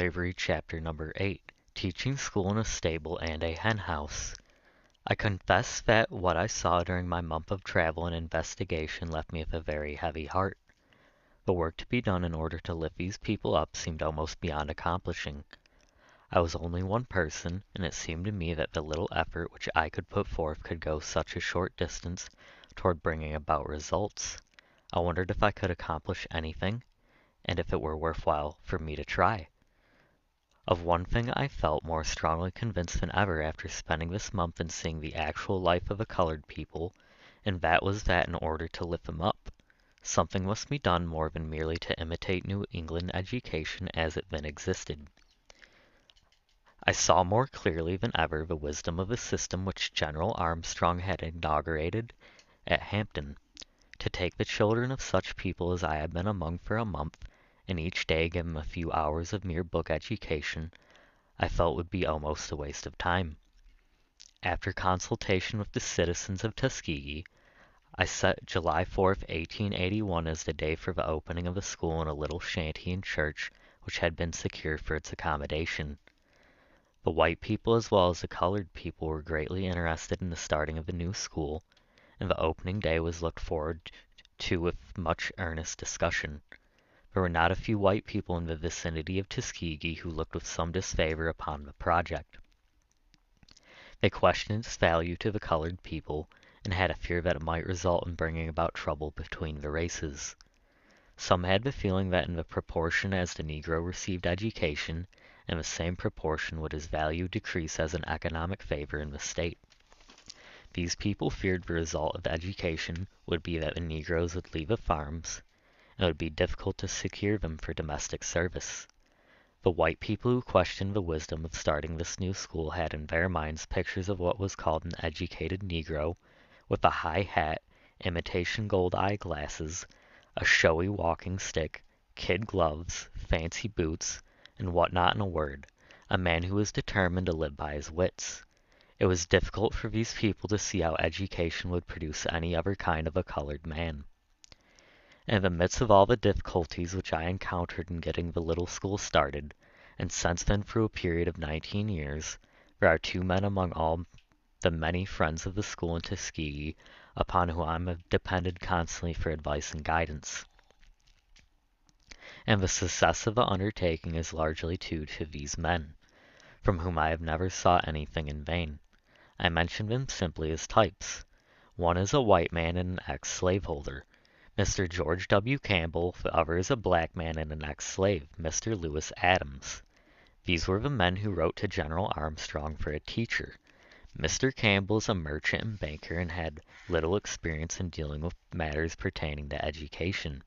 Slavery, Chapter Number 8, Teaching School in a Stable and a Hen House. I confess that what I saw during my month of travel and investigation left me with a very heavy heart. The work to be done in order to lift these people up seemed almost beyond accomplishing. I was only one person, and it seemed to me that the little effort which I could put forth could go such a short distance toward bringing about results. I wondered if I could accomplish anything, and if it were worthwhile for me to try. Of one thing I felt more strongly convinced than ever after spending this month and seeing the actual life of the colored people, and that was that in order to lift them up, something must be done more than merely to imitate New England education as it then existed. I saw more clearly than ever the wisdom of the system which General Armstrong had inaugurated at Hampton, to take the children of such people as I had been among for a month, and each day give them a few hours of mere book education, I felt would be almost a waste of time. After consultation with the citizens of Tuskegee, I set July 4th, 1881 as the day for the opening of the school in a little shanty and church which had been secured for its accommodation. The white people as well as the colored people were greatly interested in the starting of the new school, and the opening day was looked forward to with much earnest discussion. There were not a few white people in the vicinity of Tuskegee who looked with some disfavor upon the project. They questioned its value to the colored people, and had a fear that it might result in bringing about trouble between the races. Some had the feeling that in the proportion as the Negro received education, in the same proportion would his value decrease as an economic favor in the state. These people feared the result of education would be that the Negroes would leave the farms, and it would be difficult to secure them for domestic service. The white people who questioned the wisdom of starting this new school had in their minds pictures of what was called an educated Negro, with a high hat, imitation gold eyeglasses, a showy walking stick, kid gloves, fancy boots, and what not in a word, a man who was determined to live by his wits. It was difficult for these people to see how education would produce any other kind of a colored man. In the midst of all the difficulties which I encountered in getting the little school started, and since then through a period of 19 years, there are two men among all the many friends of the school in Tuskegee upon whom I have depended constantly for advice and guidance. And the success of the undertaking is largely due to these men, from whom I have never sought anything in vain. I mention them simply as types. One is a white man and an ex-slaveholder, Mr. George W. Campbell. The other is a black man and an ex-slave, Mr. Lewis Adams. These were the men who wrote to General Armstrong for a teacher. Mr. Campbell is a merchant and banker and had little experience in dealing with matters pertaining to education.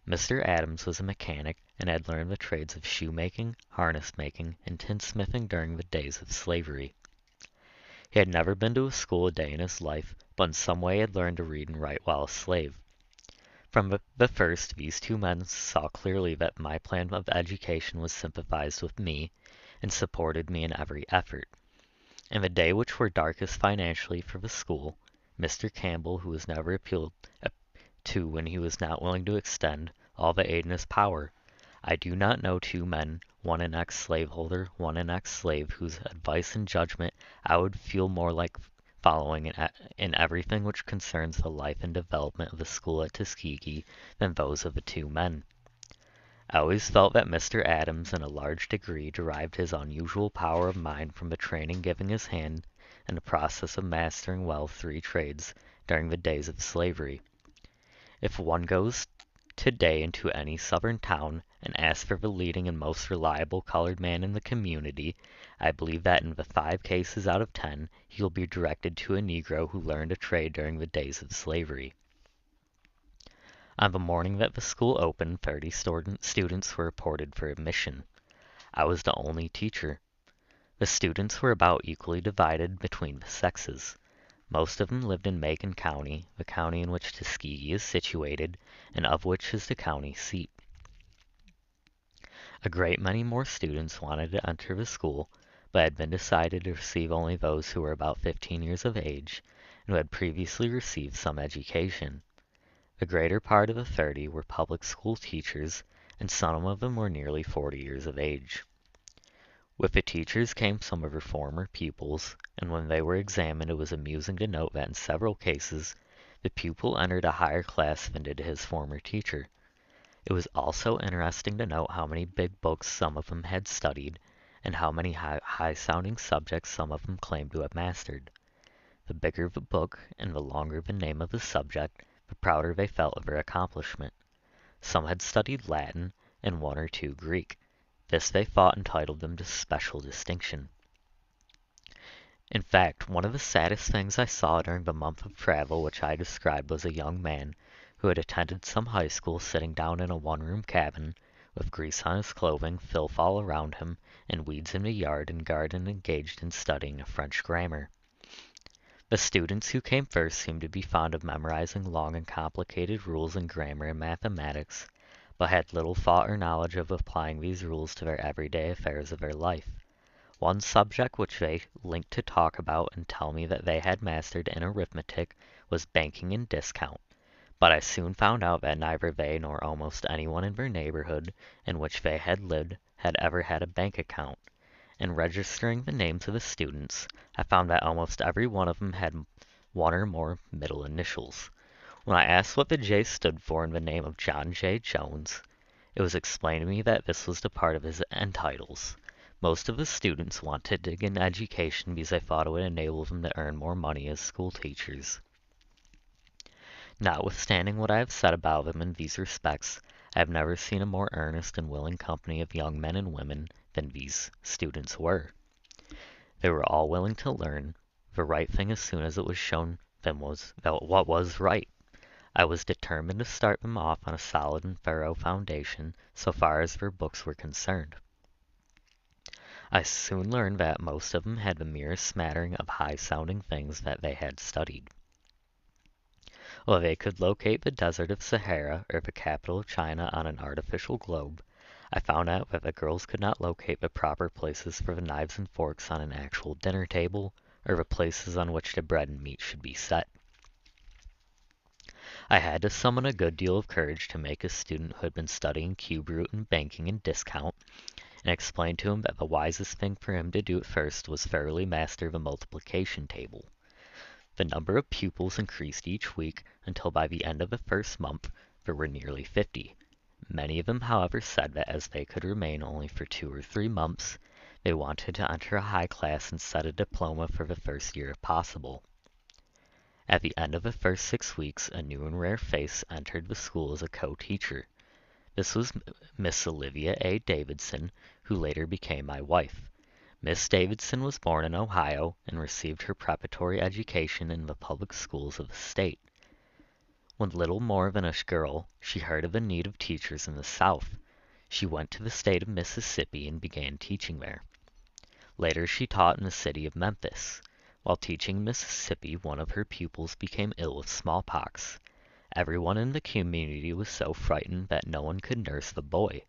Mr. Adams was a mechanic and had learned the trades of shoemaking, harness-making, and tinsmithing during the days of slavery. He had never been to a school a day in his life, but in some way had learned to read and write while a slave. From the first, these two men saw clearly that my plan of education was sympathized with me, and supported me in every effort. In the days which were darkest financially for the school, Mr. Campbell, who was never appealed to when he was not willing to extend all the aid in his power, I do not know two men, one an ex-slaveholder, one an ex-slave, whose advice and judgment I would feel more like following in everything which concerns the life and development of the school at Tuskegee than those of the two men. I always felt that Mr. Adams in a large degree derived his unusual power of mind from the training given his hand in the process of mastering well 3 trades during the days of slavery. If one goes today into any Southern town and asks for the leading and most reliable colored man in the community, I believe that in the 5 cases out of 10 he will be directed to a Negro who learned a trade during the days of slavery. On the morning that the school opened, 30 students were reported for admission. I was the only teacher. The students were about equally divided between the sexes. Most of them lived in Macon County, the county in which Tuskegee is situated, and of which is the county seat. A great many more students wanted to enter the school, but it had been decided to receive only those who were about 15 years of age, and who had previously received some education. The greater part of the 30 were public school teachers, and some of them were nearly 40 years of age. With the teachers came some of her former pupils, and when they were examined it was amusing to note that in several cases the pupil entered a higher class than did his former teacher. It was also interesting to note how many big books some of them had studied, and how many high-sounding subjects some of them claimed to have mastered. The bigger the book, and the longer the name of the subject, the prouder they felt of their accomplishment. Some had studied Latin, and one or two Greek. This they thought entitled them to special distinction. In fact, one of the saddest things I saw during the month of travel which I described was a young man who had attended some high school sitting down in a one-room cabin, with grease on his clothing, filth all around him, and weeds in the yard and garden, engaged in studying a French grammar. The students who came first seemed to be fond of memorizing long and complicated rules in grammar and mathematics, but had little thought or knowledge of applying these rules to their everyday affairs of their life. One subject which they linked to talk about and tell me that they had mastered in arithmetic was banking and discount, but I soon found out that neither they nor almost anyone in their neighborhood in which they had lived had ever had a bank account. In registering the names of the students, I found that almost every one of them had one or more middle initials. When I asked what the J stood for in the name of John J. Jones, it was explained to me that this was the part of his entitles. Most of the students wanted to get an education because they thought it would enable them to earn more money as school teachers. Notwithstanding what I have said about them in these respects, I have never seen a more earnest and willing company of young men and women than these students were. They were all willing to learn the right thing as soon as it was shown them what was right. I was determined to start them off on a solid and thorough foundation so far as their books were concerned. I soon learned that most of them had the merest smattering of high-sounding things that they had studied. While they could locate the desert of Sahara or the capital of China on an artificial globe, I found out that the girls could not locate the proper places for the knives and forks on an actual dinner table, or the places on which the bread and meat should be set. I had to summon a good deal of courage to make a student who had been studying cube root and banking and discount, and explain to him that the wisest thing for him to do at first was thoroughly master the multiplication table. The number of pupils increased each week until by the end of the first month there were nearly 50. Many of them, however, said that as they could remain only for 2 or 3 months, they wanted to enter a high class and set a diploma for the first year if possible. At the end of the first 6 weeks, a new and rare face entered the school as a co-teacher. This was Miss Olivia A. Davidson, who later became my wife. Miss Davidson was born in Ohio and received her preparatory education in the public schools of the state. When little more than a girl, she heard of the need of teachers in the South. She went to the state of Mississippi and began teaching there. Later she taught in the city of Memphis. While teaching in Mississippi, one of her pupils became ill with smallpox. Everyone in the community was so frightened that no one could nurse the boy.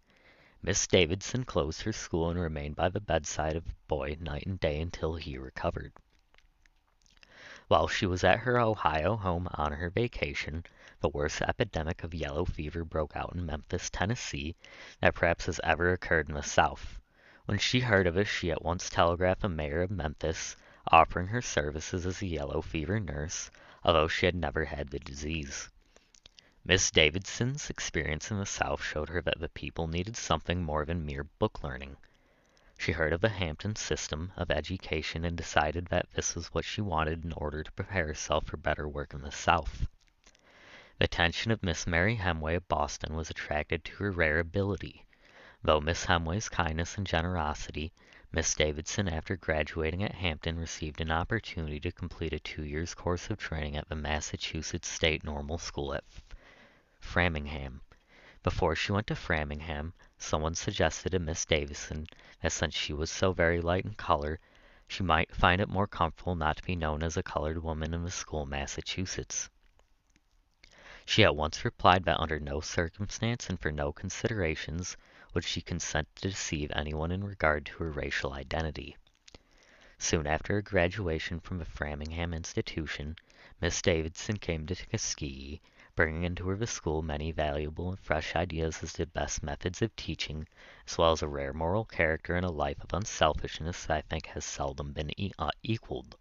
Miss Davidson closed her school and remained by the bedside of the boy night and day until he recovered. While she was at her Ohio home on her vacation, the worst epidemic of yellow fever broke out in Memphis, Tennessee, that perhaps has ever occurred in the South. When she heard of it, she at once telegraphed the mayor of Memphis, offering her services as a yellow fever nurse, although she had never had the disease. Miss Davidson's experience in the South showed her that the people needed something more than mere book learning. She heard of the Hampton system of education and decided that this was what she wanted in order to prepare herself for better work in the South. The attention of Miss Mary Hemway of Boston was attracted to her rare ability. Though Miss Hemway's kindness and generosity, Miss Davidson, after graduating at Hampton, received an opportunity to complete a 2 years course of training at the Massachusetts State Normal School at Framingham. Before she went to Framingham, someone suggested to Miss Davidson that since she was so very light in color, she might find it more comfortable not to be known as a colored woman in the school in Massachusetts. She at once replied that under no circumstance and for no considerations would she consent to deceive anyone in regard to her racial identity. Soon after her graduation from the Framingham institution, Miss Davidson came to Tuskegee, bringing into the school many valuable and fresh ideas as to best methods of teaching, as well as a rare moral character and a life of unselfishness that I think has seldom been equaled.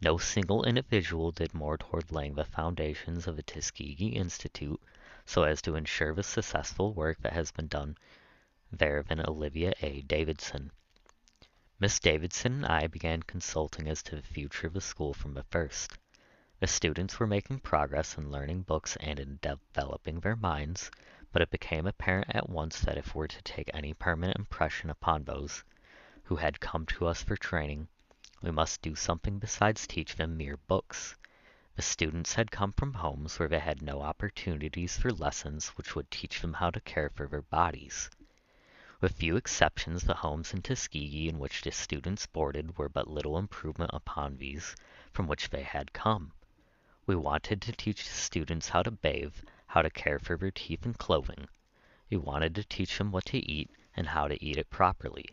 No single individual did more toward laying the foundations of the Tuskegee Institute so as to ensure the successful work that has been done there than Olivia A. Davidson. Miss Davidson and I began consulting as to the future of the school from the first. The students were making progress in learning books and in developing their minds, but it became apparent at once that if we were to take any permanent impression upon those who had come to us for training, we must do something besides teach them mere books. The students had come from homes where they had no opportunities for lessons which would teach them how to care for their bodies. With few exceptions, the homes in Tuskegee in which the students boarded were but little improvement upon these from which they had come. We wanted to teach the students how to bathe, how to care for their teeth and clothing. We wanted to teach them what to eat and how to eat it properly,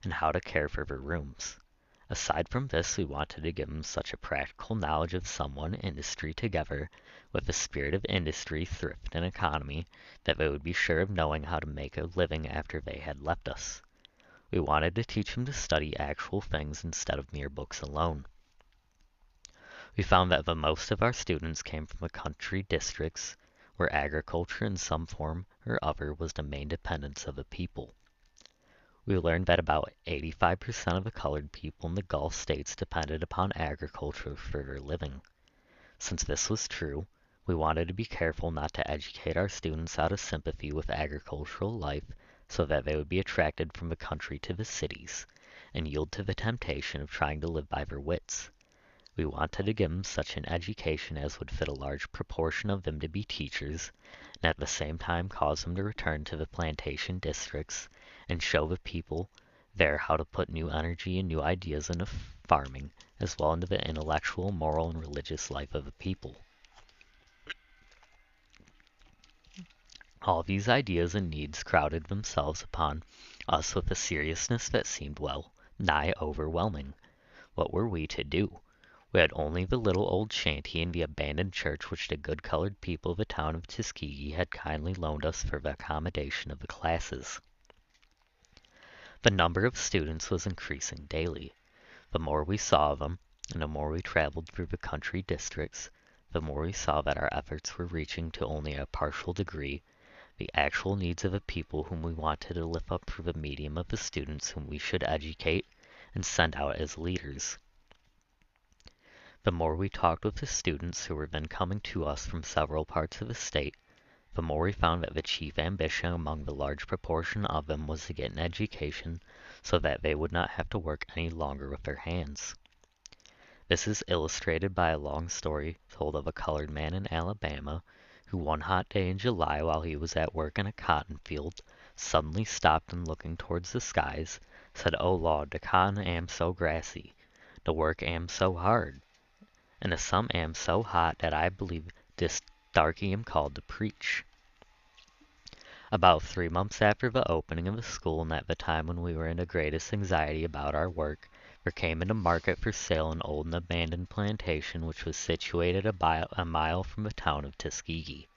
and how to care for their rooms. Aside from this, we wanted to give them such a practical knowledge of some one industry together with the spirit of industry, thrift, and economy that they would be sure of knowing how to make a living after they had left us. We wanted to teach them to study actual things instead of mere books alone. We found that the most of our students came from the country districts where agriculture in some form or other was the main dependence of the people. We learned that about 85% of the colored people in the Gulf states depended upon agriculture for their living. Since this was true, we wanted to be careful not to educate our students out of sympathy with agricultural life so that they would be attracted from the country to the cities and yield to the temptation of trying to live by their wits. We wanted to give them such an education as would fit a large proportion of them to be teachers, and at the same time cause them to return to the plantation districts and show the people there how to put new energy and new ideas into farming, as well into the intellectual, moral, and religious life of the people. All these ideas and needs crowded themselves upon us with a seriousness that seemed well nigh overwhelming. What were we to do? We had only the little old shanty and the abandoned church which the good colored people of the town of Tuskegee had kindly loaned us for the accommodation of the classes. The number of students was increasing daily. The more we saw of them, and the more we traveled through the country districts, the more we saw that our efforts were reaching to only a partial degree the actual needs of the people whom we wanted to lift up through the medium of the students whom we should educate and send out as leaders. The more we talked with the students who were then coming to us from several parts of the state, the more we found that the chief ambition among the large proportion of them was to get an education so that they would not have to work any longer with their hands. This is illustrated by a long story told of a colored man in Alabama who one hot day in July while he was at work in a cotton field suddenly stopped and looking towards the skies said, "Oh Lord, the cotton am so grassy, the work am so hard, and the sun am so hot that I believe this darky am called to preach." About 3 months after the opening of the school and at the time when we were in the greatest anxiety about our work, there came into market for sale an old and abandoned plantation which was situated a mile from the town of Tuskegee.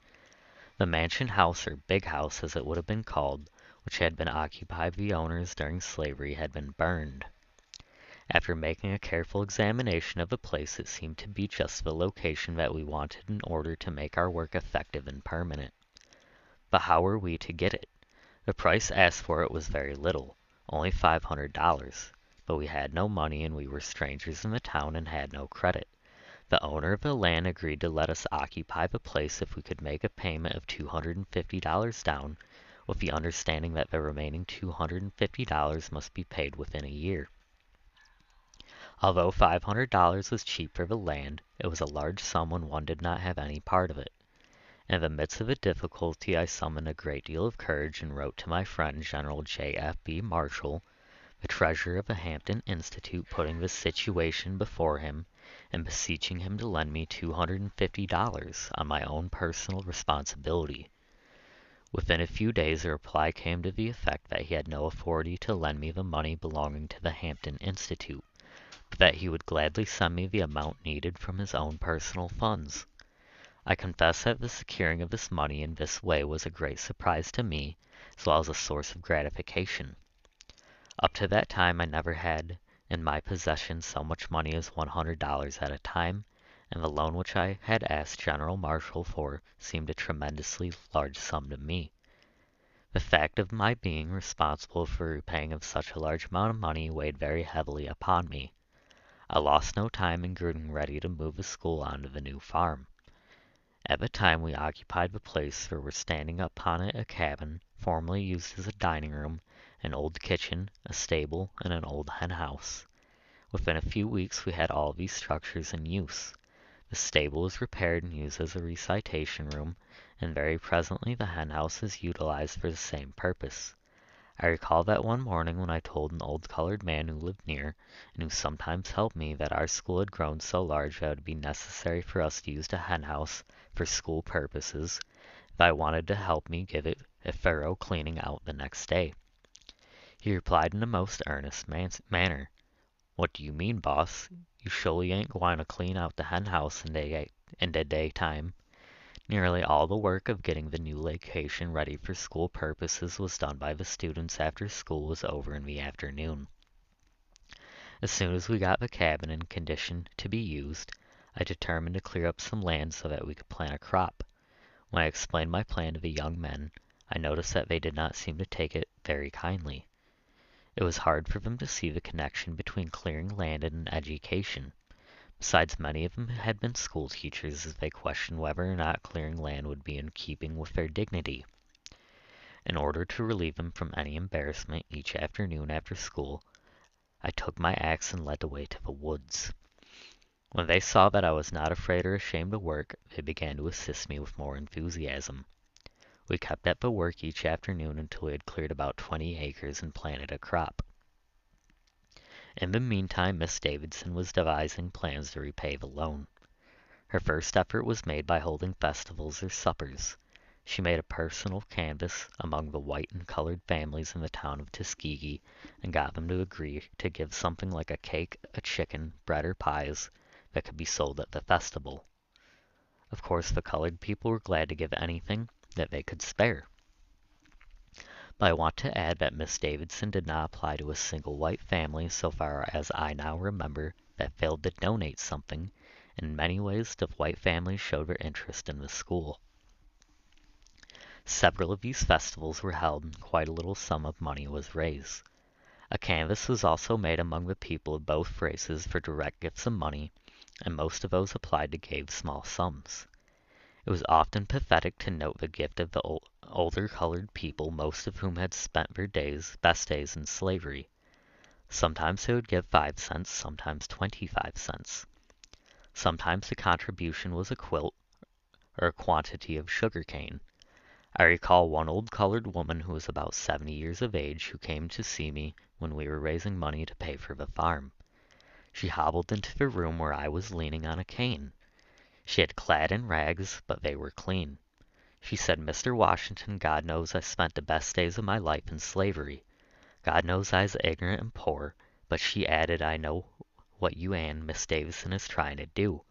The mansion house, or big house as it would have been called, which had been occupied by the owners during slavery, had been burned. After making a careful examination of the place, it seemed to be just the location that we wanted in order to make our work effective and permanent. But how were we to get it? The price asked for it was very little, only $500, but we had no money and we were strangers in the town and had no credit. The owner of the land agreed to let us occupy the place if we could make a payment of $250 down, with the understanding that the remaining $250 must be paid within a year. Although $500 was cheap for the land, it was a large sum when one did not have any part of it. In the midst of the difficulty I summoned a great deal of courage and wrote to my friend General J.F.B. Marshall, the treasurer of the Hampton Institute, putting the situation before him and beseeching him to lend me $250 on my own personal responsibility. Within a few days a reply came to the effect that he had no authority to lend me the money belonging to the Hampton Institute, but that he would gladly send me the amount needed from his own personal funds. I confess that the securing of this money in this way was a great surprise to me, as well as a source of gratification. Up to that time I never had in my possession so much money as $100 at a time, and the loan which I had asked General Marshall for seemed a tremendously large sum to me. The fact of my being responsible for repaying of such a large amount of money weighed very heavily upon me. I lost no time in getting ready to move the school onto the new farm. At the time we occupied the place there were standing upon it a cabin, formerly used as a dining room, an old kitchen, a stable, and an old hen house. Within a few weeks we had all these structures in use. The stable was repaired and used as a recitation room, and very presently the hen house is utilized for the same purpose. I recall that one morning when I told an old colored man who lived near, and who sometimes helped me, that our school had grown so large that it would be necessary for us to use the hen house for school purposes, if I wanted to help me give it a thorough cleaning out the next day. He replied in a most earnest manner, "What do you mean, boss? You surely ain't gwine to clean out the hen house in the daytime." Nearly all the work of getting the new location ready for school purposes was done by the students after school was over in the afternoon. As soon as we got the cabin in condition to be used, I determined to clear up some land so that we could plant a crop. When I explained my plan to the young men, I noticed that they did not seem to take it very kindly. It was hard for them to see the connection between clearing land and education. Besides, many of them had been school teachers, as they questioned whether or not clearing land would be in keeping with their dignity. In order to relieve them from any embarrassment, each afternoon after school, I took my axe and led the way to the woods. When they saw that I was not afraid or ashamed to work, they began to assist me with more enthusiasm. We kept at the work each afternoon until we had cleared about 20 acres and planted a crop. In the meantime, Miss Davidson was devising plans to repay the loan. Her first effort was made by holding festivals or suppers. She made a personal canvass among the white and colored families in the town of Tuskegee, and got them to agree to give something like a cake, a chicken, bread, or pies that could be sold at the festival. Of course, the colored people were glad to give anything that they could spare. But I want to add that Miss Davidson did not apply to a single white family, so far as I now remember, that failed to donate something. In many ways, the white families showed their interest in the school. Several of these festivals were held, and quite a little sum of money was raised. A canvass was also made among the people of both races for direct gifts of money, and most of those applied to gave small sums. It was often pathetic to note the gift of the older colored people, most of whom had spent their best days in slavery. Sometimes they would give 5 cents, sometimes 25 cents. Sometimes the contribution was a quilt or a quantity of sugar cane. I recall one old colored woman who was about 70 years of age who came to see me when we were raising money to pay for the farm. She hobbled into the room where I was leaning on a cane. She had clad in rags, but they were clean. She said, "Mr. Washington, God knows I spent the best days of my life in slavery. God knows I was ignorant and poor, but," she added, "I know what you and Miss Davison is trying to do.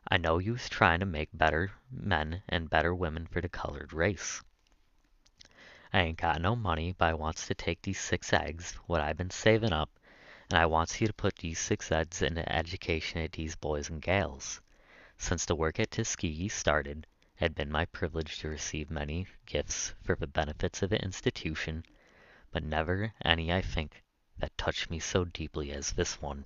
I know you is trying to make better men and better women for the colored race. I ain't got no money, but I wants to take these 6 eggs, what I been saving up, and I wants you to put these 6 eggs in the education of these boys and gals. Since the work at Tuskegee started, it had been my privilege to receive many gifts for the benefits of the institution, but never any, I think, that touched me so deeply as this one."